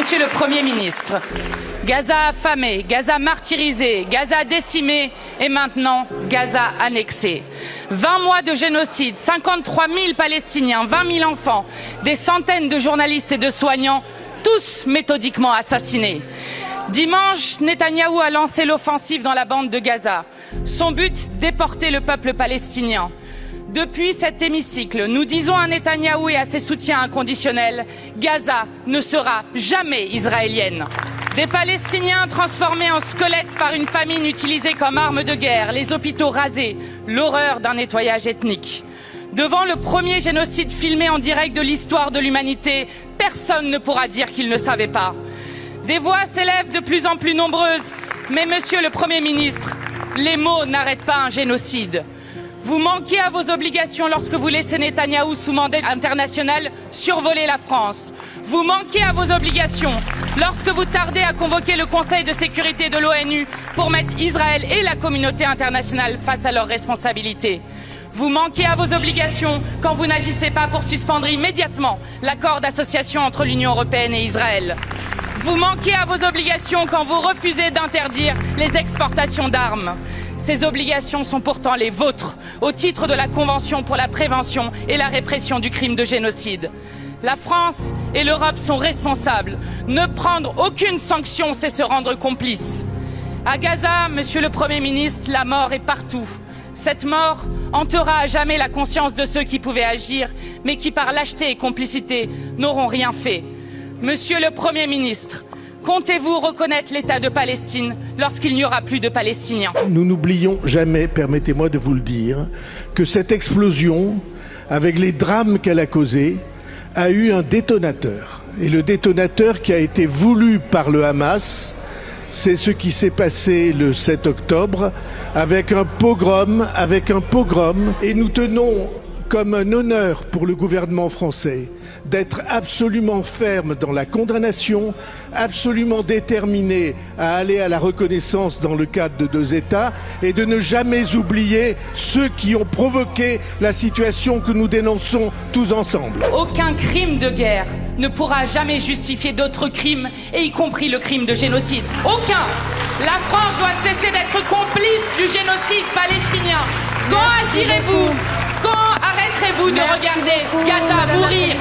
Monsieur le Premier ministre, Gaza affamé, Gaza martyrisé, Gaza décimé et maintenant Gaza annexé. 20 mois de génocide, 53 000 Palestiniens, 20 000 enfants, des centaines de journalistes et de soignants, tous méthodiquement assassinés. Dimanche, Netanyahou a lancé l'offensive dans la bande de Gaza. Son but, déporter le peuple palestinien. Depuis cet hémicycle, nous disons à Netanyahou et à ses soutiens inconditionnels, Gaza ne sera jamais israélienne. Des Palestiniens transformés en squelettes par une famine utilisée comme arme de guerre, les hôpitaux rasés, l'horreur d'un nettoyage ethnique. Devant le premier génocide filmé en direct de l'histoire de l'humanité, personne ne pourra dire qu'il ne savait pas. Des voix s'élèvent de plus en plus nombreuses, mais Monsieur le Premier ministre, les mots n'arrêtent pas un génocide. Vous manquez à vos obligations lorsque vous laissez Netanyahou sous mandat international survoler la France. Vous manquez à vos obligations lorsque vous tardez à convoquer le Conseil de sécurité de l'ONU pour mettre Israël et la communauté internationale face à leurs responsabilités. Vous manquez à vos obligations quand vous n'agissez pas pour suspendre immédiatement l'accord d'association entre l'Union européenne et Israël. Vous manquez à vos obligations quand vous refusez d'interdire les exportations d'armes. Ces obligations sont pourtant les vôtres, au titre de la Convention pour la prévention et la répression du crime de génocide. La France et l'Europe sont responsables. Ne prendre aucune sanction, c'est se rendre complice. À Gaza, Monsieur le Premier ministre, la mort est partout. Cette mort hantera à jamais la conscience de ceux qui pouvaient agir, mais qui par lâcheté et complicité n'auront rien fait. Monsieur le Premier ministre, comptez-vous reconnaître l'État de Palestine lorsqu'il n'y aura plus de Palestiniens? Nous n'oublions jamais, permettez-moi de vous le dire, que cette explosion, avec les drames qu'elle a causés, a eu un détonateur. Et le détonateur qui a été voulu par le Hamas, c'est ce qui s'est passé le 7 octobre avec un pogrom. Et nous tenons comme un honneur pour le gouvernement français d'être absolument ferme dans la condamnation, absolument déterminé à aller à la reconnaissance dans le cadre de 2 États et de ne jamais oublier ceux qui ont provoqué la situation que nous dénonçons tous ensemble. Aucun crime de guerre ne pourra jamais justifier d'autres crimes, et y compris le crime de génocide. Aucun! La France doit cesser d'être complice du génocide palestinien. Quand agirez-vous? Quand arrêterez-vous de regarder Gaza mourir